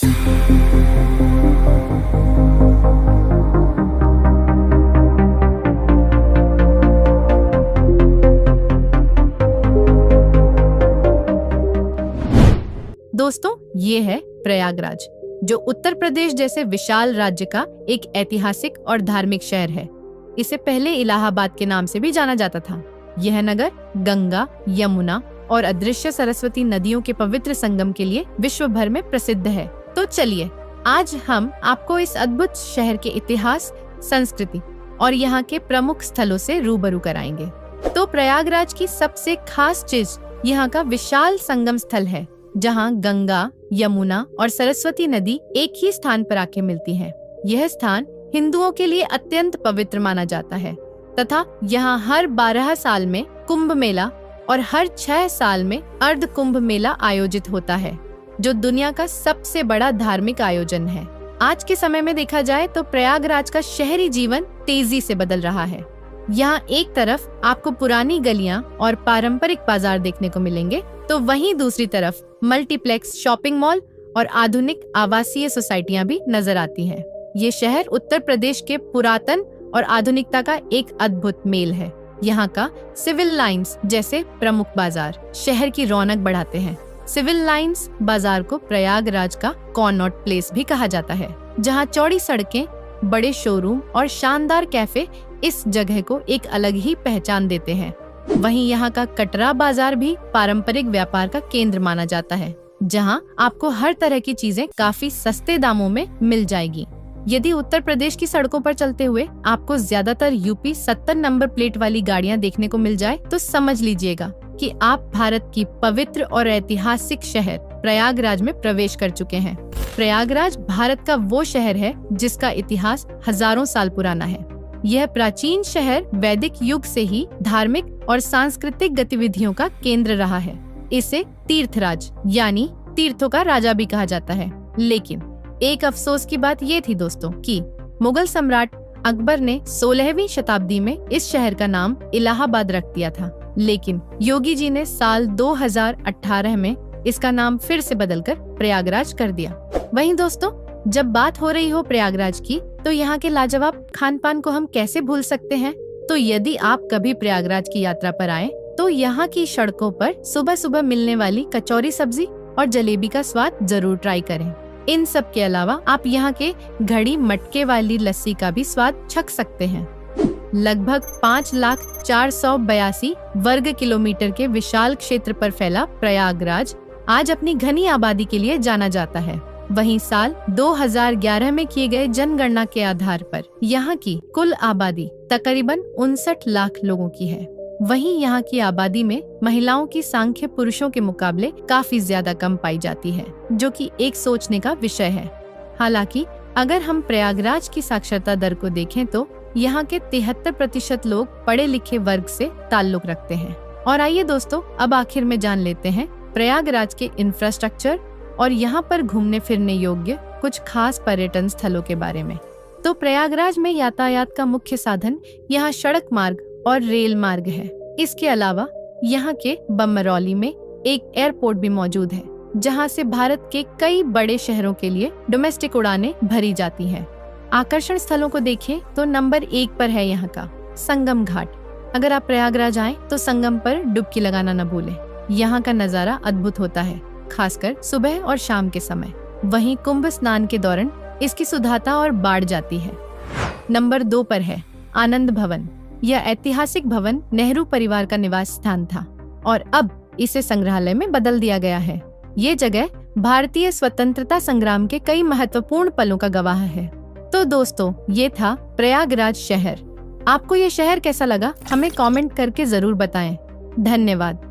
दोस्तों, ये है प्रयागराज, जो उत्तर प्रदेश जैसे विशाल राज्य का एक ऐतिहासिक और धार्मिक शहर है। इसे पहले इलाहाबाद के नाम से भी जाना जाता था। यह नगर गंगा, यमुना और अदृश्य सरस्वती नदियों के पवित्र संगम के लिए विश्व भर में प्रसिद्ध है। तो चलिए, आज हम आपको इस अद्भुत शहर के इतिहास, संस्कृति और यहाँ के प्रमुख स्थलों से रूबरू कराएंगे। तो प्रयागराज की सबसे खास चीज यहाँ का विशाल संगम स्थल है, जहाँ गंगा, यमुना और सरस्वती नदी एक ही स्थान पर आके मिलती हैं। यह स्थान हिंदुओं के लिए अत्यंत पवित्र माना जाता है तथा यहाँ हर 12 साल में कुंभ मेला और हर 6 साल में अर्ध कुंभ मेला आयोजित होता है, जो दुनिया का सबसे बड़ा धार्मिक आयोजन है। आज के समय में देखा जाए तो प्रयागराज का शहरी जीवन तेजी से बदल रहा है। यहाँ एक तरफ आपको पुरानी गलियां और पारंपरिक बाजार देखने को मिलेंगे, तो वहीं दूसरी तरफ मल्टीप्लेक्स शॉपिंग मॉल और आधुनिक आवासीय सोसाइटियां भी नजर आती हैं। ये शहर उत्तर प्रदेश के पुरातन और आधुनिकता का एक अद्भुत मेल है। यहाँ का सिविल लाइंस जैसे प्रमुख बाजार शहर की रौनक बढ़ाते हैं। सिविल लाइंस बाजार को प्रयागराज का कॉनॉट प्लेस भी कहा जाता है, जहाँ चौड़ी सड़कें, बड़े शोरूम और शानदार कैफे इस जगह को एक अलग ही पहचान देते हैं। वहीं यहाँ का कटरा बाजार भी पारंपरिक व्यापार का केंद्र माना जाता है, जहाँ आपको हर तरह की चीजें काफी सस्ते दामों में मिल जाएगी। यदि उत्तर प्रदेश की सड़कों पर चलते हुए आपको ज्यादातर यूपी 70 नंबर प्लेट वाली गाड़ियाँ देखने को मिल जाए, तो समझ लीजिएगा कि आप भारत की पवित्र और ऐतिहासिक शहर प्रयागराज में प्रवेश कर चुके हैं। प्रयागराज भारत का वो शहर है जिसका इतिहास हजारों साल पुराना है। यह प्राचीन शहर वैदिक युग से ही धार्मिक और सांस्कृतिक गतिविधियों का केंद्र रहा है। इसे तीर्थराज यानी तीर्थों का राजा भी कहा जाता है। लेकिन एक अफसोस की बात ये थी दोस्तों कि मुगल सम्राट अकबर ने 16वीं शताब्दी में इस शहर का नाम इलाहाबाद रख दिया था, लेकिन योगी जी ने साल 2018 में इसका नाम फिर से बदलकर प्रयागराज कर दिया। वहीं दोस्तों, जब बात हो रही हो प्रयागराज की, तो यहाँ के लाजवाब खान पान को हम कैसे भूल सकते हैं। तो यदि आप कभी प्रयागराज की यात्रा पर आए, तो यहाँ की सड़कों पर सुबह सुबह मिलने वाली कचौरी सब्जी और जलेबी का स्वाद जरूर ट्राई करें। इन सब के अलावा आप यहाँ के घड़ी मटके वाली लस्सी का भी स्वाद चख सकते हैं। लगभग 5,04,82 वर्ग किलोमीटर के विशाल क्षेत्र पर फैला प्रयागराज आज अपनी घनी आबादी के लिए जाना जाता है। वहीं साल 2011 में किए गए जनगणना के आधार पर यहाँ की कुल आबादी तकरीबन 59 लाख लोगों की है। वहीं यहाँ की आबादी में महिलाओं की संख्या पुरुषों के मुकाबले काफी ज्यादा कम पाई जाती है, जो कि एक सोचने का विषय है। हालांकि अगर हम प्रयागराज की साक्षरता दर को देखें, तो यहाँ के 73% लोग पढ़े लिखे वर्ग से ताल्लुक रखते हैं। और आइए दोस्तों, अब आखिर में जान लेते हैं प्रयागराज के इंफ्रास्ट्रक्चर और यहाँ पर घूमने फिरने योग्य कुछ खास पर्यटन स्थलों के बारे में। तो प्रयागराज में यातायात का मुख्य साधन यहाँ सड़क मार्ग और रेल मार्ग है। इसके अलावा यहाँ के बमरौली में एक एयरपोर्ट भी मौजूद है, जहाँ से भारत के कई बड़े शहरों के लिए डोमेस्टिक उड़ानें भरी जाती हैं। आकर्षण स्थलों को देखें तो नंबर 1 पर है यहाँ का संगम घाट। अगर आप प्रयागराज आए तो संगम पर डुबकी लगाना न भूलें। यहाँ का नजारा अद्भुत होता है, खासकर सुबह और शाम के समय। वहीं कुंभ स्नान के दौरान इसकी सुधाता और बाढ़ जाती है। नंबर 2 पर है आनंद भवन। यह ऐतिहासिक भवन नेहरू परिवार का निवास स्थान था और अब इसे संग्रहालय में बदल दिया गया है। ये जगह भारतीय स्वतंत्रता संग्राम के कई महत्वपूर्ण पलों का गवाह है। तो दोस्तों, ये था प्रयागराज शहर। आपको ये शहर कैसा लगा, हमें कमेंट करके जरूर बताएं। धन्यवाद।